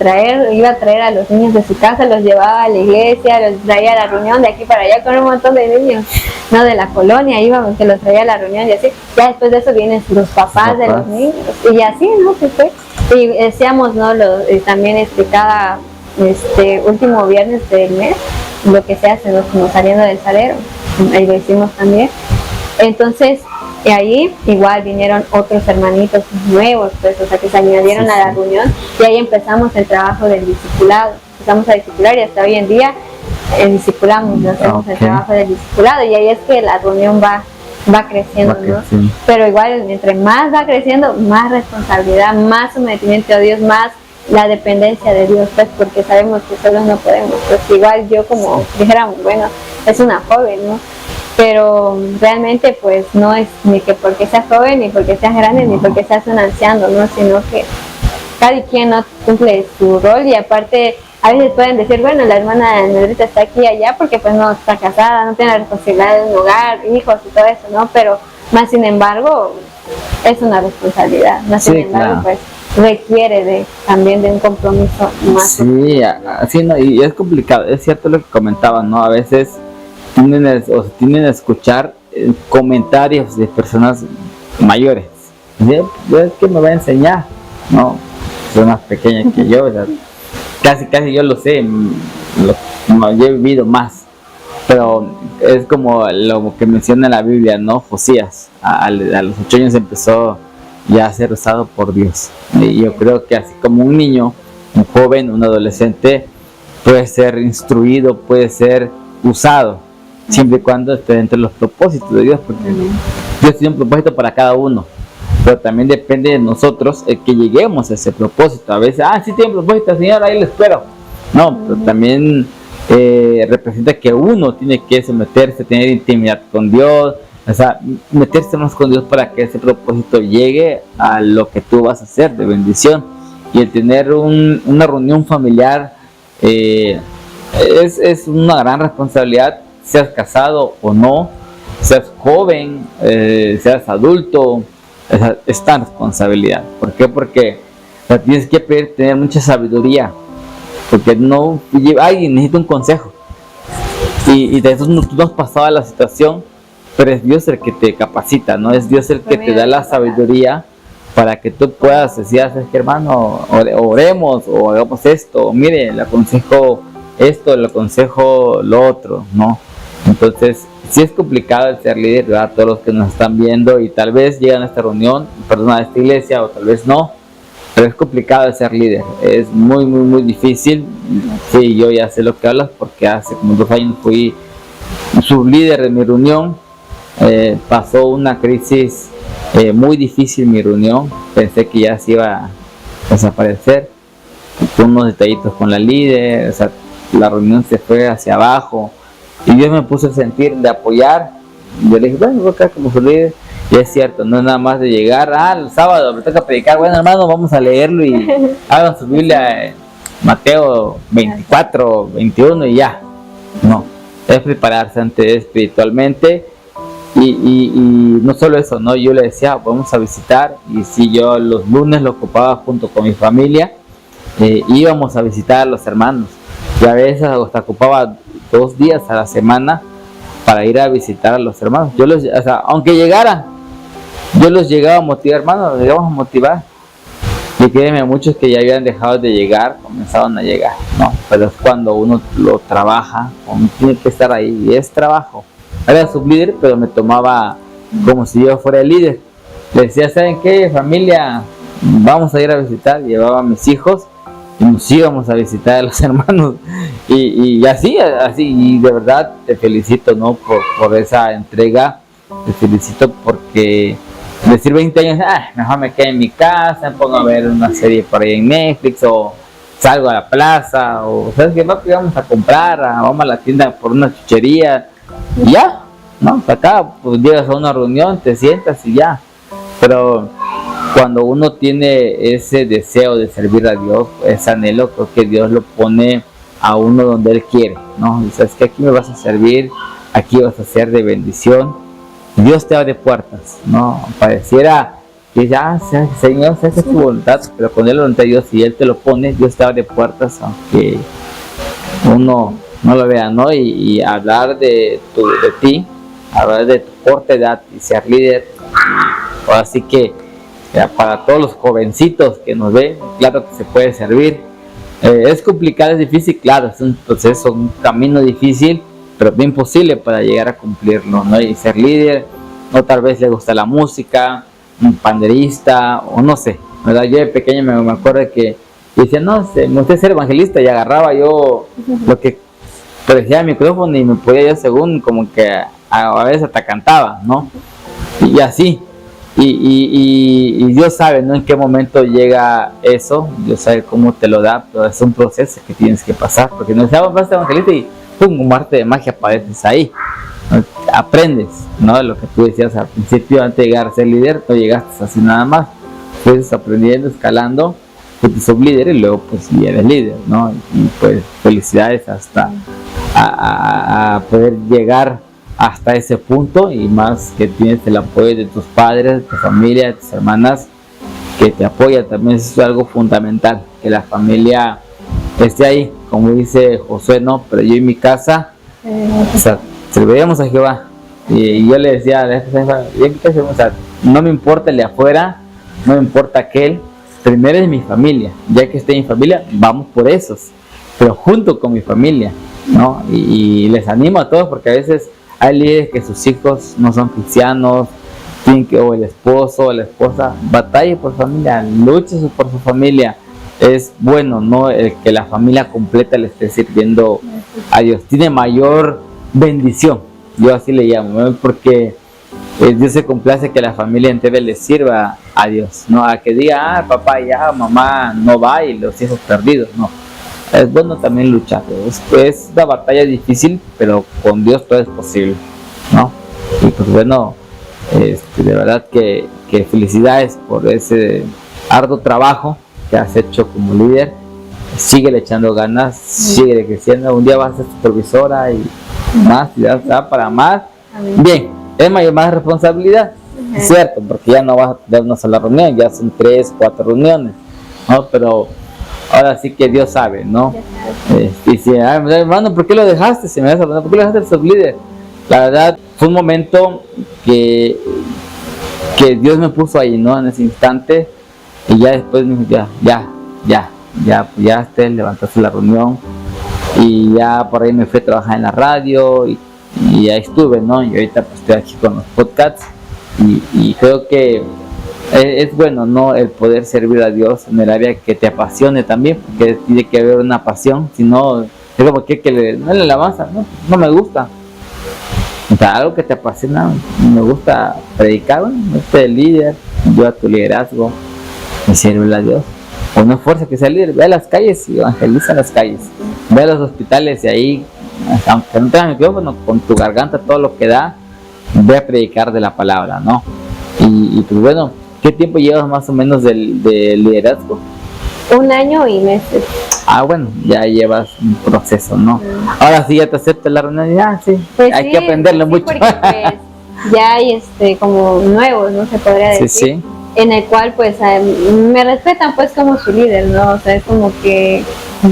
traer a los niños de su casa, los llevaba a la iglesia, los traía a la reunión de aquí para allá con un montón de niños, ¿no? De la colonia, que los traía a la reunión y así. Ya después de eso vienen los papás de los niños, y así, ¿no? Se fue. Y decíamos, ¿no? También cada último viernes del mes, lo que se hace, ¿no? Como saliendo del salero, ahí lo hicimos también. Entonces, ahí igual vinieron otros hermanitos nuevos, pues, o sea, que se añadieron a la reunión, y ahí empezamos el trabajo del discipulado. Empezamos a discipular y hasta hoy en día discipulamos, hacemos el trabajo del discipulado, y ahí es que la reunión va creciendo, ¿no? Pero igual, entre más va creciendo, más responsabilidad, más sometimiento a Dios, más la dependencia de Dios, pues, porque sabemos que solos no podemos. Pues igual yo, como dijéramos, bueno, es una joven, ¿no? Pero realmente pues no es ni que porque seas joven, ni porque seas grande, ni porque seas un anciano, ¿no? Sino que cada quien no cumple su rol, y aparte a veces pueden decir, bueno, la hermana Nedrita está aquí y allá porque pues no está casada, no tiene la responsabilidad de un hogar, hijos y todo eso, ¿no? Pero más sin embargo es una responsabilidad, más sin embargo pues requiere también de un compromiso más.
Sí, así no, y es complicado, es cierto lo que comentaban, ¿no? A veces tienden a escuchar comentarios de personas mayores. Es que me va a enseñar, ¿no? Soy más pequeña que yo, o sea, casi yo lo sé, yo he vivido más. Pero es como lo que menciona la Biblia, ¿no? Josías, a los 8 años empezó ya a ser usado por Dios. Y yo creo que así como un niño, un joven, un adolescente, puede ser instruido, puede ser usado, siempre y cuando esté dentro de los propósitos de Dios, porque Dios tiene un propósito para cada uno. Pero también depende de nosotros el que lleguemos a ese propósito. A veces, sí tiene un propósito, Señor, ahí lo espero. No, pero también representa que uno tiene que someterse, tener intimidad con Dios, o sea, meterse más con Dios para que ese propósito llegue a lo que tú vas a hacer de bendición. Y el tener una reunión familiar es una gran responsabilidad, seas casado o no, seas joven, seas adulto, es tan responsabilidad. ¿Por qué? Porque tienes que tener mucha sabiduría, porque alguien necesita un consejo y de eso tú no has pasado a la situación, pero es Dios el que te capacita, ¿no? Es Dios el que te da la sabiduría para que tú puedas decir, ¿sabes qué, hermano? Oremos o hagamos esto, mire, le aconsejo esto, le aconsejo lo otro, ¿no? Entonces, sí es complicado el ser líder, ¿verdad? Todos los que nos están viendo y tal vez llegan a esta reunión, perdón, a esta iglesia o tal vez no, pero es complicado el ser líder, es muy, muy, muy difícil. Sí, yo ya sé lo que hablas porque hace como 2 años fui sublíder de mi reunión. Pasó una crisis muy difícil mi reunión, pensé que ya se iba a desaparecer, tuve unos detallitos con la líder, o sea, la reunión se fue hacia abajo y Dios me puso a sentir de apoyar. Yo le dije, bueno, voy acá como su líder. Y es cierto, no es nada más de llegar, el sábado me toca predicar, bueno, hermano, vamos a leerlo y hagan su Biblia, Mateo 24, 21 y ya. No, es prepararse antes espiritualmente y no solo eso, no, yo le decía, vamos a visitar, y si yo los lunes lo ocupaba junto con mi familia, íbamos a visitar a los hermanos, y a veces hasta ocupaba 2 días a la semana para ir a visitar a los hermanos. Aunque llegaran, yo los llegaba a motivar, hermanos, los llegamos a motivar. Y créeme, muchos que ya habían dejado de llegar, comenzaron a llegar, ¿no? Pero es cuando uno lo trabaja, uno tiene que estar ahí, y es trabajo. Era sublíder, pero me tomaba como si yo fuera el líder. Le decía, ¿saben qué, familia? Vamos a ir a visitar, llevaba a mis hijos y nos íbamos a visitar a los hermanos. Y así, y de verdad te felicito, ¿no? Por esa entrega, te felicito porque decir 20 años, mejor me quedo en mi casa, me pongo a ver una serie por ahí en Netflix, o salgo a la plaza, o ¿sabes qué? Vamos a comprar, vamos a la tienda por una chuchería, y ya, ¿no? Acá pues llegas a una reunión, te sientas y ya. Pero cuando uno tiene ese deseo de servir a Dios, ese anhelo, creo que Dios lo pone a uno donde Él quiere, ¿no? Y sabes que aquí me vas a servir, aquí vas a ser de bendición. Dios te abre puertas, ¿no? Pareciera que ya, Señor, se hace tu voluntad, pero con la voluntad de Dios, si Él te lo pone, Dios te abre puertas, aunque uno no lo vea, ¿no? Y hablar de ti, hablar de tu corta edad y ser líder, así que para todos los jovencitos que nos ven, claro que se puede servir. Es complicado, es difícil, claro, es un proceso, un camino difícil, pero bien posible para llegar a cumplirlo, ¿no? Y ser líder, o tal vez le gusta la música, un panderista, o no sé, ¿verdad? Yo de pequeño me acuerdo que decía, no sé, me gusta ser evangelista, y agarraba yo lo que parecía el micrófono y me podía yo según como que a veces hasta cantaba, ¿no? Y así, y Dios sabe, ¿no? En qué momento llega eso, Dios sabe cómo te lo da, pero es un proceso que tienes que pasar, porque no sabes, vas a ser evangelista y ¡pum! Un arte de magia apareces ahí, ¿no? Aprendes, ¿no? Lo que tú decías al principio, antes de llegar a ser líder, no llegaste así nada más, fuiste aprendiendo, escalando, fuiste sublíder y luego pues ya eres líder, ¿no? Y pues felicidades hasta a poder llegar hasta ese punto, y más que tienes el apoyo de tus padres, de tu familia, de tus hermanas, que te apoya, también es algo fundamental, que la familia esté ahí, como dice Josué, no, pero yo en mi casa, o sea, serviremos a Jehová. Y yo le decía a esta jefa, yo en mi casa, o sea, no me importa el de afuera, no me importa aquel, primero es mi familia, ya que esté en mi familia, vamos por esos, pero junto con mi familia, ¿no? Y les animo a todos, porque a veces hay líderes que sus hijos no son cristianos, o el esposo o la esposa batalle por familia, luche por su familia. Es bueno, ¿no? El que la familia completa le esté sirviendo a Dios, tiene mayor bendición, yo así le llamo, ¿no? Porque Dios se complace que la familia entera le sirva a Dios, no a que diga, papá ya, mamá no va y los hijos perdidos, no. Es bueno también luchar, es una batalla difícil, pero con Dios todo es posible, ¿no? Y pues bueno, de verdad que felicidades por ese arduo trabajo que has hecho como líder. Sigue echando ganas, sigue creciendo, un día vas a ser supervisora y más, y ya está para más. Bien, es más responsabilidad, es cierto, porque ya no vas a dar una sola reunión, ya son 3, 4 reuniones, ¿no? Pero ahora sí que Dios sabe, ¿no? Y si, hermano, ¿por qué lo dejaste? Si me vas a hablar, ¿por qué lo dejaste el sublíder? La verdad, fue un momento que Dios me puso ahí, ¿no? En ese instante, y ya después me dijo, ya levantaste la reunión, y ya por ahí me fui a trabajar en la radio, y ya estuve, ¿no? Y ahorita pues estoy aquí con los podcasts, y creo que es bueno, ¿no? El poder servir a Dios en el área que te apasione también, porque tiene que haber una pasión, si no, es como que no le alabanza, no me gusta. O sea, algo que te apasiona, me gusta predicar, bueno, el líder, yo a tu liderazgo, y sirve a Dios. O no fuerza que sea líder, ve a las calles y evangeliza las calles, ve a los hospitales y ahí, aunque no tengas micrófono, con tu garganta todo lo que da, ve a predicar de la palabra, ¿no? Y pues bueno, ¿qué tiempo llevas más o menos de liderazgo?
1 año y meses.
Bueno, ya llevas un proceso, ¿no? Ahora sí ya te aceptas la reunión, sí, pues hay que aprenderlo mucho.
Porque pues, ya hay como nuevos, ¿no? Se podría decir.
Sí.
En el cual pues me respetan pues como su líder, ¿no? O sea, es como que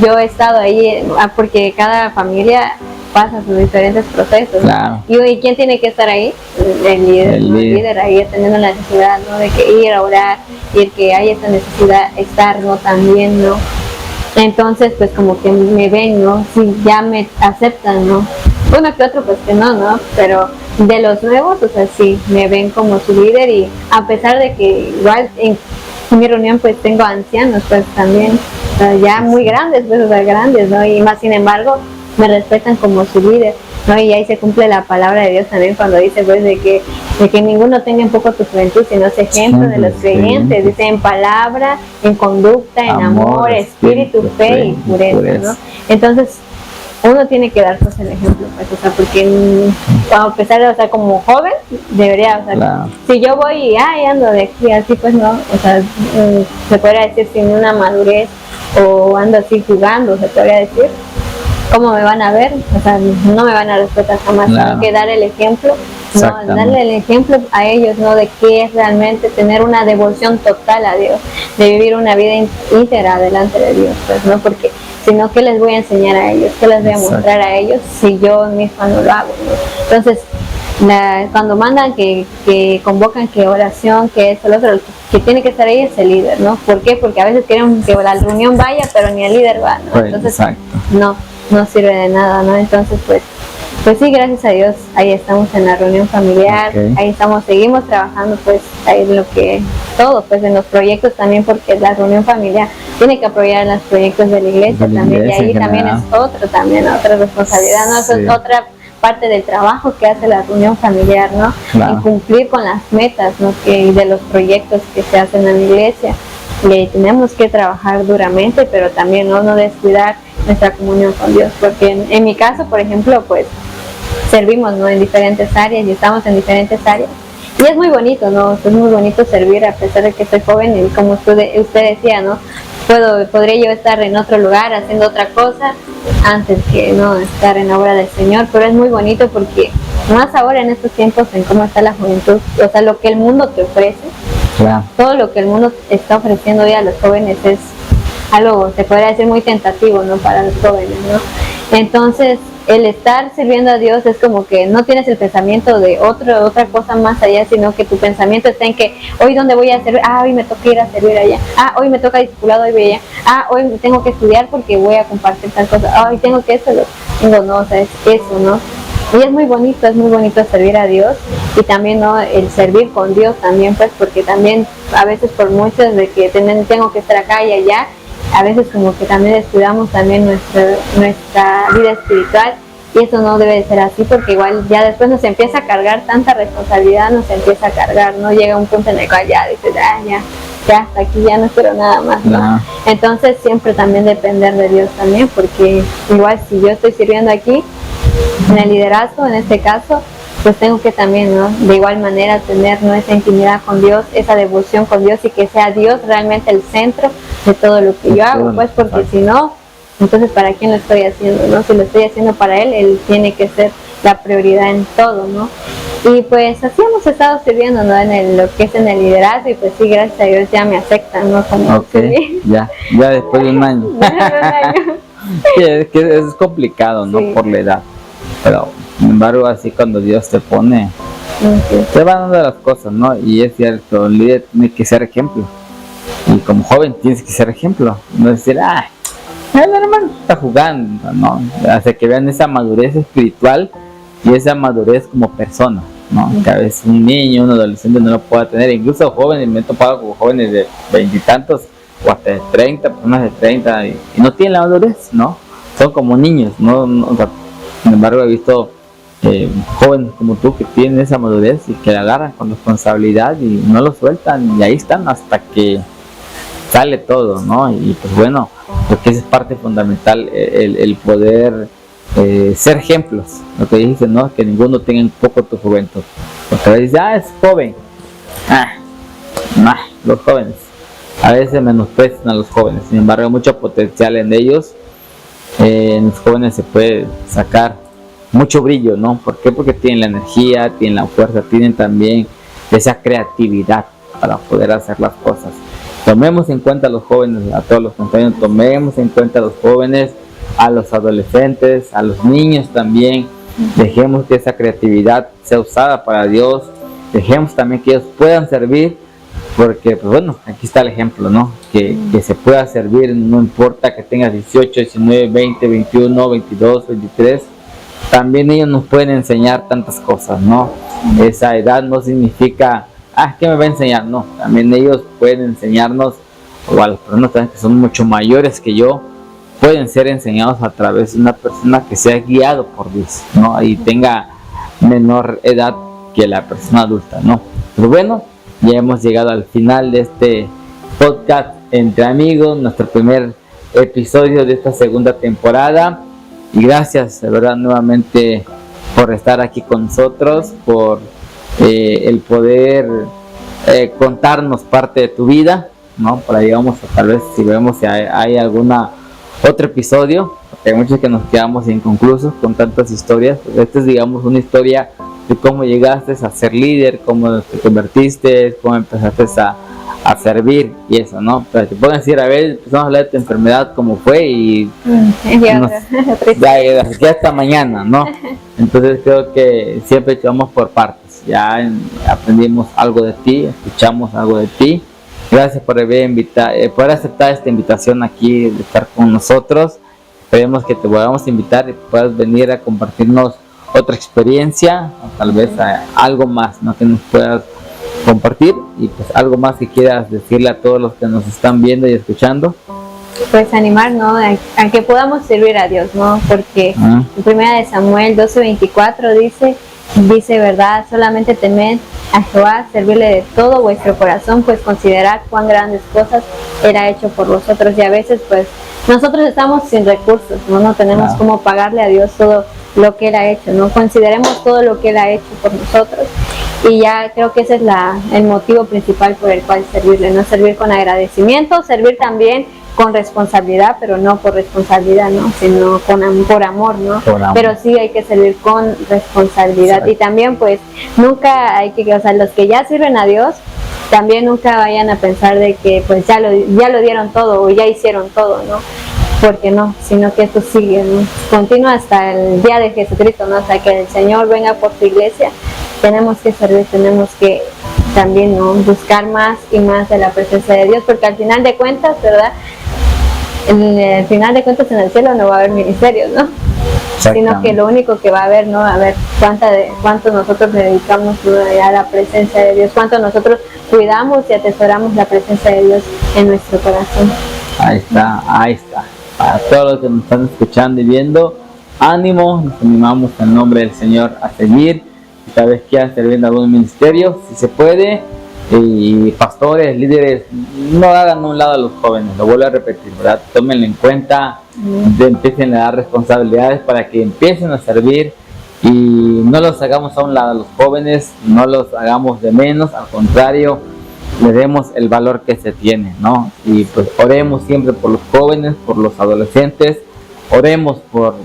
yo he estado ahí, porque cada familia pasa sus diferentes procesos,
claro.
Y ¿quién tiene que estar ahí? El líder ahí atendiendo la necesidad, ¿no? De que ir a orar, y el que haya esa necesidad, estar, ¿no? También, ¿no? Entonces, pues como que me ven, ¿no? Sí, ya me aceptan, ¿no? Uno que otro, pues que no, pero de los nuevos, o sea, sí, me ven como su líder, y a pesar de que igual en mi reunión pues tengo ancianos, pues también, o sea, ya muy grandes, pues, o sea, grandes, ¿no? Y más sin embargo, me respetan como su líder, ¿no? Y ahí se cumple la palabra de Dios también cuando dice pues de que ninguno tenga en poco tu juventud, sino es ejemplo de los creyentes, dice en palabra, en conducta, en amor, espíritu, fe y pureza, ¿no? Entonces uno tiene que dar pues el ejemplo, pues, o sea, porque a pesar de, o sea, como joven debería, o sea, claro. Si yo voy y ando de aquí así, pues no, o sea, se podría decir sin una madurez, o ando así jugando, se podría decir, ¿cómo me van a ver? O sea, no me van a respetar jamás, claro. Tengo que dar el ejemplo, ¿no? Darle el ejemplo a ellos, ¿no? De qué es realmente tener una devoción total a Dios, de vivir una vida íntegra delante de Dios, pues, ¿no? Porque sino ¿qué les voy a enseñar a ellos? ¿Qué les voy a mostrar a ellos si yo misma no lo hago, ¿no? Entonces, cuando mandan que convocan que oración, que eso, lo otro, que tiene que estar ahí es el líder, ¿no? ¿Por qué? Porque a veces queremos que la reunión vaya, pero ni el líder va, ¿no? Entonces, no sirve de nada, ¿no? Entonces, pues sí, gracias a Dios, ahí estamos en la reunión familiar, ahí seguimos trabajando, pues, ahí en lo que, todo, pues, en los proyectos también, porque la reunión familiar tiene que apoyar en los proyectos de la iglesia también, y ahí también es otra responsabilidad, ¿no? Eso es otra parte del trabajo que hace la reunión familiar, ¿no? Claro. En cumplir con las metas, ¿no? De los proyectos que se hacen en la iglesia, y tenemos que trabajar duramente, pero también no descuidar nuestra comunión con Dios, porque en mi caso, por ejemplo, pues servimos, ¿no? En diferentes áreas, y estamos en diferentes áreas, y es muy bonito, ¿no? Es muy bonito servir, a pesar de que soy joven, y como usted decía, ¿no? Podría yo estar en otro lugar haciendo otra cosa antes que no estar en la obra del Señor, pero es muy bonito porque más ahora en estos tiempos en cómo está la juventud, o sea, lo que el mundo te ofrece,
Claro.
Todo lo que el mundo está ofreciendo hoy a los jóvenes es algo, se podría decir, muy tentativo, ¿no? Para los jóvenes, ¿no? Entonces, el estar sirviendo a Dios es como que no tienes el pensamiento de otra cosa más allá, sino que tu pensamiento está en que hoy dónde voy a servir, hoy me toca ir a servir allá, hoy me toca discipulado, hoy voy allá, hoy tengo que estudiar porque voy a compartir tal cosa, hoy tengo que esto, no, o sea, es eso, ¿no? Y es muy bonito servir a Dios, y también, ¿no?, el servir con Dios también, pues, porque también a veces por muchos de que tengo que estar acá y allá, a veces como que también descuidamos también nuestra vida espiritual, y eso no debe de ser así, porque igual ya después nos empieza a cargar tanta responsabilidad, nos empieza a cargar, ¿no? Llega un punto en el cual ya dices, ya hasta aquí, ya no quiero nada más, ¿no?
No.
Entonces siempre también depender de Dios también, porque igual si yo estoy sirviendo aquí, en el liderazgo en este caso, pues tengo que también, ¿no?, de igual manera tener, ¿no?, esa intimidad con Dios, esa devoción con Dios, y que sea Dios realmente el centro de todo lo que yo hago, pues, porque si no, entonces ¿para quién lo estoy haciendo, no? Si lo estoy haciendo para Él tiene que ser la prioridad en todo, ¿no? Y pues así hemos estado sirviendo, ¿no?, lo que es en el liderazgo, y pues sí, gracias a Dios ya me aceptan, ¿no? Como
Okay. Ya después de un año. Sí, es que es complicado, ¿no? Sí. Por la edad, pero sin embargo así cuando Dios te pone, te van dando las cosas, ¿no? Y es cierto, el líder tiene que ser ejemplo, y como joven tienes que ser ejemplo, no decir, el hermano está jugando, ¿no? Hace que vean esa madurez espiritual y esa madurez como persona, ¿no? Que a veces un niño, un adolescente no lo pueda tener, incluso jóvenes, me he topado con jóvenes de 20 y tantos o hasta de 30, personas de 30 y no tienen la madurez, ¿no? Son como niños, ¿no? O sea, sin embargo he visto jóvenes como tú que tienen esa madurez y que la agarran con responsabilidad y no lo sueltan, y ahí están hasta que sale todo, ¿no? Y pues bueno, porque esa es parte fundamental, el poder ser ejemplos, lo que dices, ¿no? Que ninguno tenga un poco tu juventud, porque a veces es joven, los jóvenes a veces menosprecian a los jóvenes, sin embargo hay mucho potencial en ellos. En los jóvenes se puede sacar mucho brillo, ¿no? ¿Por qué? Porque tienen la energía, tienen la fuerza, tienen también esa creatividad para poder hacer las cosas. Tomemos en cuenta a los jóvenes, a todos los compañeros, tomemos en cuenta a los jóvenes, a los adolescentes, a los niños también. Dejemos que esa creatividad sea usada para Dios, dejemos también que ellos puedan servir, porque pues bueno, aquí está el ejemplo, ¿no? Que se pueda servir, no importa que tengas 18, 19, 20, 21, 22, 23, también ellos nos pueden enseñar tantas cosas, ¿no? Esa edad no significa, ¿qué me va a enseñar? No, también ellos pueden enseñarnos, o a las personas también que son mucho mayores que yo, pueden ser enseñados a través de una persona que sea guiado por Dios, ¿no? Y tenga menor edad que la persona adulta, ¿no? Pero bueno, ya hemos llegado al final de este podcast entre amigos, nuestro primer episodio de esta segunda temporada, y gracias de verdad nuevamente por estar aquí con nosotros, por el poder contarnos parte de tu vida, ¿no? Por ahí vamos a, tal vez si vemos si hay alguna otro episodio, porque hay muchos que nos quedamos inconclusos con tantas historias. Esta es, digamos, una historia de cómo llegaste a ser líder, cómo te convertiste, cómo empezaste a servir y eso, ¿no? Pero te pueden decir, a ver, empezamos a hablar de tu enfermedad, cómo fue, y ya hasta mañana, ¿no? Entonces creo que siempre vamos por partes. Ya aprendimos algo de ti, escuchamos algo de ti. Gracias por por aceptar esta invitación aquí, de estar con nosotros. Esperemos que te podamos invitar y puedas venir a compartirnos otra experiencia, o tal vez algo más, ¿no? Que nos puedas compartir, y pues algo más que quieras decirle a todos los que nos están viendo y escuchando.
Pues animar, ¿no? A que podamos servir a Dios, ¿no? Porque en 1 Samuel 12:24 dice, ¿verdad? Solamente temed a Jehová, servirle de todo vuestro corazón, pues considerad cuán grandes cosas Él ha hecho por vosotros. Y a veces pues nosotros estamos sin recursos, no tenemos cómo pagarle a Dios todo lo que Él ha hecho, ¿no? Consideremos todo lo que Él ha hecho por nosotros, y ya creo que ese es el motivo principal por el cual servirle, ¿no? Servir con agradecimiento, servir también con responsabilidad, pero no por responsabilidad, ¿no? Sino por amor, ¿no? Pero sí hay que servir con responsabilidad. Exacto. Y también pues nunca hay que, o sea, los que ya sirven a Dios, también nunca vayan a pensar de que pues ya lo dieron todo o ya hicieron todo, ¿no? Porque no, sino que esto sigue, ¿no? Continúa hasta el día de Jesucristo, ¿no? Hasta que el Señor venga por su iglesia, tenemos que servir, tenemos que también, ¿no? Buscar más y más de la presencia de Dios, porque al final de cuentas, ¿verdad? Al final de cuentas en el cielo no va a haber ministerios, ¿no? Sino que lo único que va a haber, ¿no? A ver cuánto nosotros dedicamos, ¿no?, a la presencia de Dios, cuánto nosotros cuidamos y atesoramos la presencia de Dios en nuestro corazón.
Ahí está. Para todos los que nos están escuchando y viendo, ánimo, nos animamos en nombre del Señor a seguir. Si tal vez quieran servir en algún ministerio, si se puede, y pastores, líderes, no hagan a un lado a los jóvenes, lo vuelvo a repetir, ¿verdad? Tómenlo en cuenta, empiecen a dar responsabilidades para que empiecen a servir y no los hagamos a un lado a los jóvenes, no los hagamos de menos, al contrario, le demos el valor que se tiene, ¿no? Y pues oremos siempre por los jóvenes, por los adolescentes, oremos por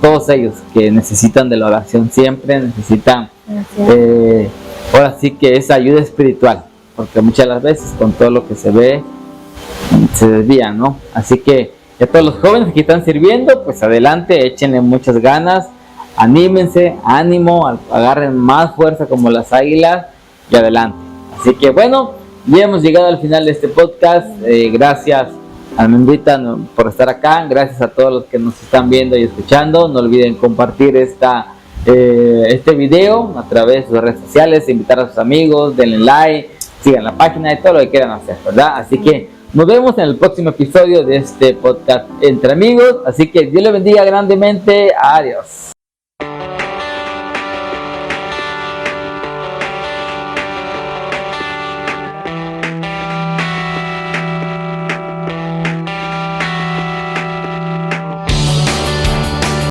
todos ellos que necesitan de la oración siempre, necesitan ahora sí que esa ayuda espiritual, porque muchas de las veces con todo lo que se ve se desvían, ¿no? Así que a todos los jóvenes que están sirviendo, pues adelante, échenle muchas ganas, anímense, ánimo, agarren más fuerza como las águilas y adelante. Así que bueno, ya hemos llegado al final de este podcast. Gracias Almendrita por estar acá, gracias a todos los que nos están viendo y escuchando. No olviden compartir este video a través de sus redes sociales, invitar a sus amigos, denle like, sigan la página y todo lo que quieran hacer, ¿verdad? Así que nos vemos en el próximo episodio de este podcast Entre Amigos. Así que Dios les bendiga grandemente. Adiós.